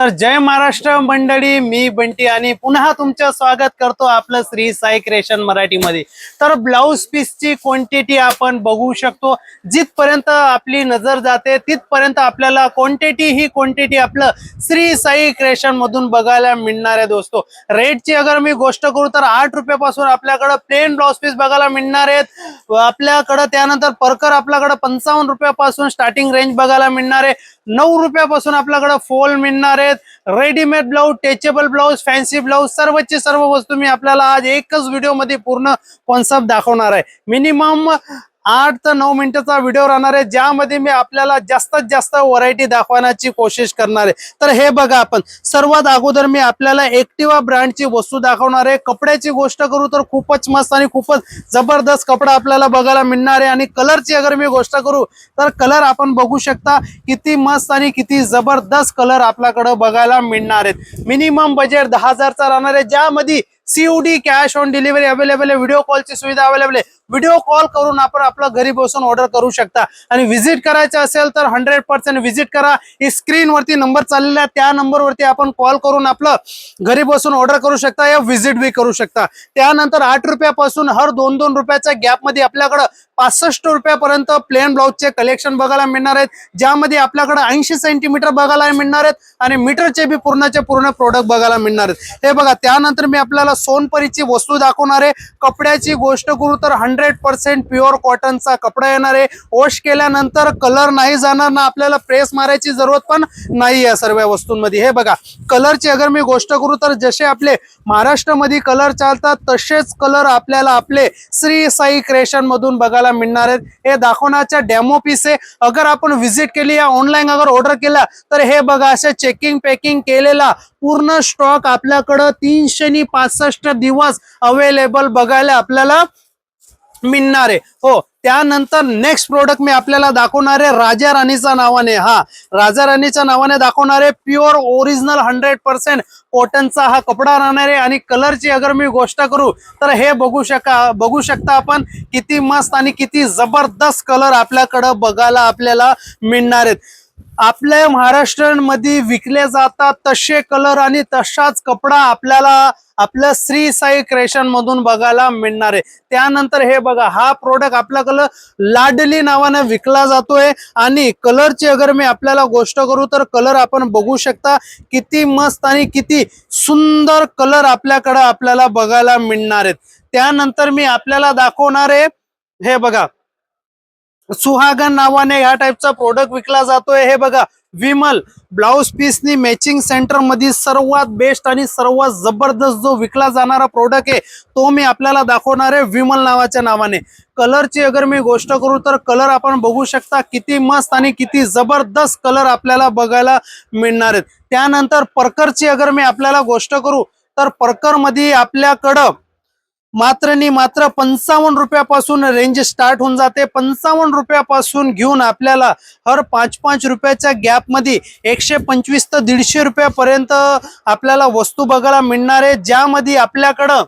तर जय महाराष्ट्र मंडळी, मी बंटी आणि पुन्हा तुमचं स्वागत करतो आपलं श्री साई क्रिएशन मराठीमध्ये। तर ब्लाउज पीसची क्वांटिटी आपण बघू शकतो, जिथपर्यंत आपली नजर जाते तिथपर्यंत आपल्याला क्वांटिटी आपलं श्री साई क्रिएशन मधून बघायला मिळणार आहे। दोस्तो, रेटची अगर मी गोष्ट करू तर 8 रुपयापासून आपल्याकडे प्लेन ब्लाउज पीस बघायला मिळणार आहेत आपल्याकडे। त्यानंतर परकर आपल्याकडे 55 रुपयापासून स्टार्टिंग रेंज बघायला मिळणार आहे। 9 रुपयापासून आपल्याकडे फॉल मिळणार आहेत। Readymade blouse, touchable blouse, fancy blouse, सर्वची सर्व वस्तू मी आपल्याला आज एकच व्हिडिओ मध्ये पूर्ण कॉन्सेप्ट दाखवणार आहे। मिनिमम 8 ते 9 मिनिटाचा व्हिडिओ राहणार आहे, ज्यामध्ये मी आपल्याला जास्तीत जास्त व्हरायटी दाखवण्याची कोशिश करणार आहे। तर हे बघा, आपण सर्वात अगोदर मी आपल्याला एक्टिवा ब्रँडची वस्तू दाखवणार आहे। कपड्याची गोष्ट करू तर खूपच मस्त आणि खूपच जबरदस्त कपडा आपल्याला बघायला मिळणार आहे। आणि कलरची अगर मी गोष्ट करू तर कलर आपण बघू शकता, किती मस्त आणि किती जबरदस्त कलर आपल्याकडे बघायला मिळणार आहेत। मिनिमम बजेट 10,000 चा राहणार आहे, ज्यामध्ये COD cash on delivery available आहे। व्हिडिओ कॉलची सुविधा अवेलेबल आहे। व्हिडिओ कॉल करून आपण आपल्या घरी बसून ऑर्डर करू शकता। आणि व्हिजिट करायचं असेल तर 100% व्हिजिट करा। ही स्क्रीन वरती नंबर चाललेला आहे, त्या नंबर वरती आपण कॉल करून आपलं घरी बसून ऑर्डर करू शकता या व्हिजिट भी करू शकता। त्यानंतर 8 रुपयापासून हर 2-2 रुपयाच्या गॅप मध्ये आपल्याकडे 65 रुपयापर्यंत प्लेन ब्लाउजचे कलेक्शन बघायला मिळणार आहेत, ज्यामध्ये आपल्याकडे 80 सेंटीमीटर बघायला मिळणार आहेत आणि मीटरचे भी पूर्णचे पूर्ण प्रोडक्ट बघायला मिळणार आहेत। हे बघा, त्यानंतर मी आपल्याला सोनपरीची वस्तू दाखवणार आहे। कपड्याची गोष्ट करू तर 100% प्युअर कॉटनचा कपडा येणार आहे। वॉश केल्यानंतर कलर नाही जाणार ना, आपल्याला प्रेस मारायची जरूरत पण नाही या सर्व वस्तूंमध्ये। हे बघा, कलरची अगर मी गोष्ट करू तर जसे आपले महाराष्ट्रामध्ये कलर चालतात तसेच कलर आपल्याला आपले श्री साई क्रिएशन मधून बघायला मिळणार आहेत। हे दाखवण्याचा डेमो पीस आहे। अगर आपण व्हिजिट केली या ऑनलाईन अगर ऑर्डर केला तर हे बघा, असे चेकिंग पॅकिंग केलेला पूर्ण स्टॉक आपल्याकडे 365 दिवस अवेलेबल बघायला आपल्याला मिळणार आहे। हो, त्यानंतर नेक्स्ट प्रोडक्ट मी आपल्याला दाखवणार आहे राजा राणीच्या नावाने। राजा राणीच्या नावाने दाखवणार आहे। प्युअर ओरिजिनल 100% कॉटनचा हा कपडा राहणार आहे। आणि कलरची अगर मी गोष्ट करू तर हे बघू शकता आपण, किती मस्त आणि किती जबरदस्त कलर आपल्याकडे बघायला आपल्याला मिळणार आहेत। आपल्या महाराष्ट्रामध्ये विकले जातात तसे कलर आणि तसाच कपडा आपल्याला आपल्या श्री साई क्रिएशन मधून बघायला मिळणार आहे। त्यानंतर हे बघा, हा प्रोडक्ट आपल्याकडे लाडली नावाने विकला जातोय। आणि कलरची अगर मी आपल्याला गोष्ट करू तर कलर आपण बघू शकता, किती मस्त आणि किती सुंदर कलर आपल्याकडे आपल्याला बघायला मिळणार आहेत। त्यानंतर मी आपल्याला दाखवणार आहे, हे बघा, सुहागन नावाने या टाइपचा प्रोडक्ट विकला जातोय। हे बघा, विमल ब्लाउज पीसनी मॅचिंग सेंटर मध्ये सर्वात बेस्ट आणि सर्वात जबरदस्त जो विकला जाणारा प्रोडक्ट आहे तो मी आपल्याला दाखवणार आहे विमल नावाच्या नावाने। कलरची अगर मी गोष्ट करू तर कलर आपण बघू शकता, किती मस्त आणि किती जबरदस्त कलर आपल्याला बघायला मिळणार आहेत। त्यानंतर परकरची अगर मी आपल्याला गोष्ट करू तर परकर मध्ये आपल्याकडं मात्र 55 रुपयापासून रेंज स्टार्ट होऊन जाते। 55 रुपयापासून घेऊन आपल्याला हर 5-5 रुपयाच्या गॅप मध्ये 125 ते 150 रुपयापर्यंत आपल्याला वस्तू बघायला मिळणार आहे, ज्यामध्ये आपल्याकडं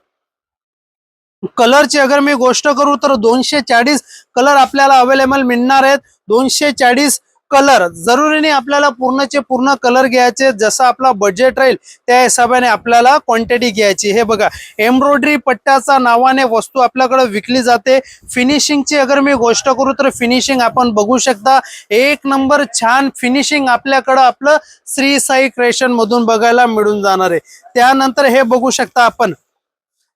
कलरची अगर मी गोष्ट करू तर 240 कलर आपल्याला अवेलेबल मिळणार आहेत। 240 कलर जरुरी नाही आपल्याला पूर्णचे पूर्ण कलर घ्यायचे, जसा आपला बजेट राहील त्या हिशोबाने आपल्याला क्वांटिटी घ्यायची। हे बघा, एम्ब्रॉयडरी पट्ट्याचा नावाने वस्तू आपल्याकडे विकली जाते। फिनिशिंगची अगर मी गोष्ट करू तर फिनिशिंग आपण बघू शकता, एक नंबर छान फिनिशिंग आपल्याकडे आपलं श्री साई क्रिएशन मधून बघायला मिळून जाणार आहे। त्यानंतर हे बघू शकता आपण,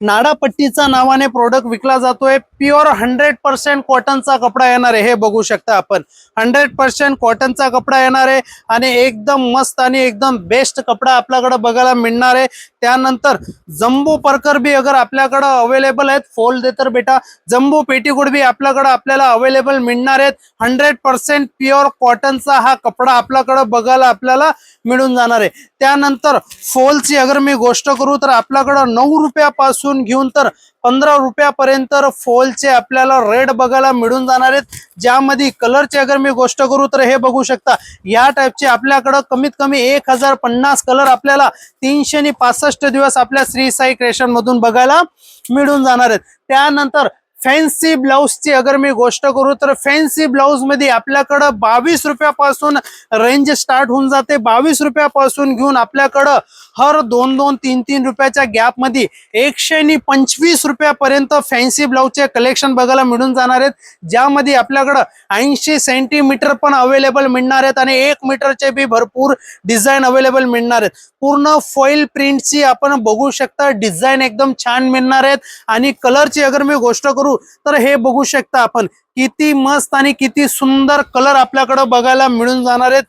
नाडापट्टीचा नावाने प्रोडक्ट विकला जातोय। प्युअर 100% कॉटनचा कपडा येणार आहे। हे बघू शकता आपण, 100% कॉटनचा कपडा येणार आहे आणि एकदम मस्त आणि एकदम बेस्ट कपडा आपल्याकडे बघायला मिळणार आहे। त्यानंतर जम्बो परकर भी अगर आपल्याकडे अवेलेबल आहेत, फोल्ड दे तर बेटा, जम्बो पेटीकोट भी आपल्याकडे आपल्याला अवेलेबल मिळणार आहेत। 100% प्युअर कॉटनचा हा कपडा आपल्याकडे बघायला आपल्याला मिळून जाणार आहे। त्यानंतर फॉलची अगर मी गोष्ट करू तर आपल्याकडे 9 रुपयापासून घेऊन तर 15 रुपयापर्यंत फॉलचे आपल्याला रेट बघायला मिळून जाणार आहेत, ज्यामध्ये कलरची अगर मी गोष्ट करू तर हे बघू शकता, या टाइपचे आपल्याकडे कमीत कमी 1050 कलर आपल्याला 365 दिवस आपल्या श्री साई क्रिएशन मधून बघायला मिळून जाणार आहेत। त्यानंतर फॅन्सी ब्लाउजची अगर मी गोष्ट करू तर फॅन्सी ब्लाउज मध्ये आपल्याकडं 22 रुपयापासून रेंज स्टार्ट होऊन जाते। 22 रुपयापासून घेऊन आपल्याकडं हर 2-2, 3-3 रुपयाच्या गॅप मध्ये 125 रुपयापर्यंत फॅन्सी ब्लाउजचे कलेक्शन बघायला मिळून जाणार आहेत, ज्यामध्ये आपल्याकडं 80 सेंटीमीटर पण अवेलेबल मिळणार आहेत आणि 1 मीटरचे बी भरपूर डिझाईन अवेलेबल मिळणार आहेत। पूर्ण फॉइल प्रिंटची आपण बघू शकता डिझाईन एकदम छान मिळणार आहेत। आणि कलरची अगर मी गोष्ट करू तर हे बघू शकता आपण किती मस्त आणि किती सुंदर कलर आपल्याकडे बघायला मिळून जाणार आहेत।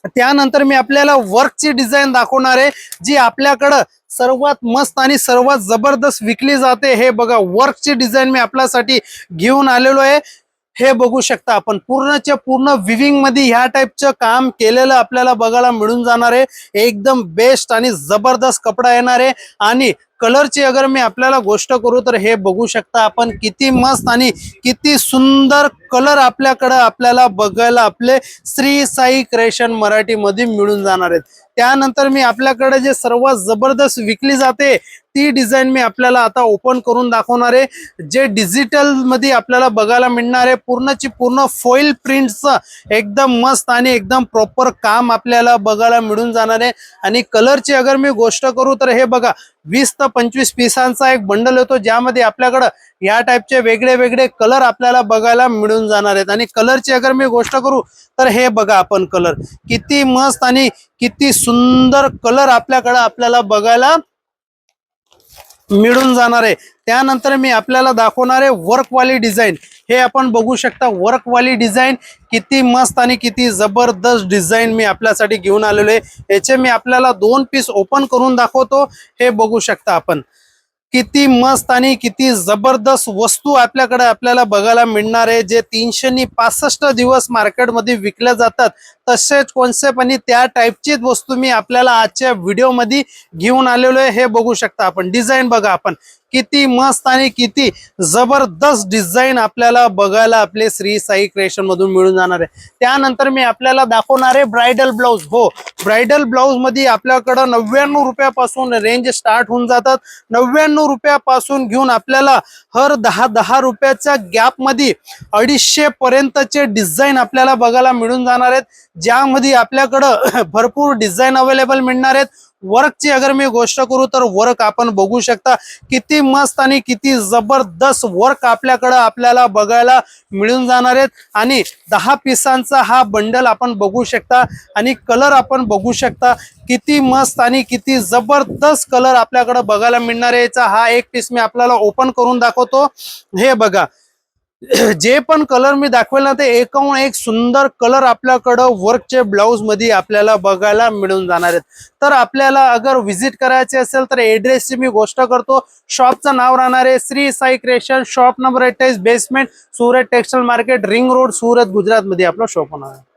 त्यानंतर मी आपल्याला वर्कची डिझाईन दाखवणार आहे, जी आपल्याकडं सर्वात मस्त आणि सर्वात जबरदस्त विकली जाते। हे बघा वर्कची डिझाईन मी आपल्यासाठी घेऊन आलेलो आहे। हे बघू शकता आपण पूर्णच्या पूर्ण विविंग मध्ये ह्या टाइपचं काम केलेलं आपल्याला बघायला मिळून जाणार आहे। एकदम बेस्ट आणि जबरदस्त कपडा येणार आहे। आणि कलरची अगर मी आपल्याला गोष्ट करू तर हे बघू शकता आपण किती मस्त आणि किती सुंदर कलर आपल्याकडे आपल्याला बघायला आपले श्री साई क्रिएशन मराठी मध्ये मिळून जाणार आहेत। त्यानंतर मी आपल्याकडे जे सर्वात जबरदस्त विकली जाते ती डिझाईन मी आपल्याला आता ओपन करून दाखवणार आहे, जे डिजिटल मध्ये आपल्याला बघायला मिळणार आहे। पूर्णची पूर्ण फॉइल प्रिंटचं एकदम मस्त आणि एकदम प्रॉपर काम आपल्याला बघायला मिळून जाणार आहे। आणि कलरची अगर मी गोष्ट करू तर हे बघा 20 ते 25 पिसांचा एक बंडल होतो, ज्यामध्ये आपल्याकडे या टाइपचे वेगळे वेगळे कलर आपल्याला बघायला मिळून जाणार आहेत। आणि कलरची अगर मी गोष्ट करू तर हे बघा आपण कलर किती मस्त आणि किती सुंदर कलर आपल्याला बघायला मिळून जाणार आहे। त्यानंतर मी आपल्याला दाखवणार आहे वर्कवाली डिझाईन। हे आपण बघू शकता वर्कवाली डिझाईन किती मस्त आणि किती जबरदस्त डिझाईन मी आपल्यासाठी घेऊन आलेलो आहे। याचे मी आपल्याला 2 पीस ओपन करून दाखवतो। हे बघू शकता आपण किती मस्त आणि किती जबरदस्त वस्तू आपल्याला बघायला मिळणार आहे, जे 365 दिवस मार्केटमध्ये विकल्या जातात तसेच कॉन्सेप्ट आणि त्या टाइपची वस्तू मी आपल्याला आजच्या व्हिडिओ मध्ये घेऊन आलेलो आहे। हे बघू शकता आपण डिझाईन बघा आपण किती मस्त आणि किती जबरदस्त डिझाईन आपल्याला बघायला आपले श्री साई क्रिएशन मधून मिळून जाणार आहे। त्यानंतर मी आपल्याला दाखवणार आहे ब्राइडल ब्लाउज। हो, ब्राइडल ब्लाउज मध्ये आपल्याकडे 99 रुपयापासून रेंज स्टार्ट होऊन जातात। 99 रुपयापासून घेऊन आपल्याला हर 10-10 रुपयाच्या गॅप मध्ये 250 पर्यंतचे डिझाईन आपल्याला बघायला मिळून जाणार आहेत, ज्यामध्ये आपल्याकडे भरपूर डिझाईन अवेलेबल मिळणार आहेत। वर्कची अगर मी गोष्ट करू तर वर्क आपण बघू शकता किती मस्त आणि किती जबरदस्त वर्क आपल्याला बघायला मिळून जाणार आहेत। आणि 10 पिसांचा हा बंडल आपण बघू शकता आणि कलर आपण बघू शकता किती मस्त आणि किती जबरदस्त कलर आपल्याकडे बघायला मिळणार आहे। याचा हा एक पीस मी आपल्याला ओपन करून दाखवतो। हे बघा जे पण कलर मी दाखवेल ना ते एकाहून एक सुंदर कलर आपल्याकडे वर्कचे ब्लाउज मध्ये आपल्याला बघायला मिळून जाणार आहेत। तर आपल्याला अगर व्हिजिट करायचे असेल तर एड्रेसची मी गोष्ट करतो। शॉपचं नाव राहणार आहे Shri Sai creation, shop number 28, basement, Surat textile market, ring road, Surat, Gujarat मध्ये आपलं शॉप होणार आहे।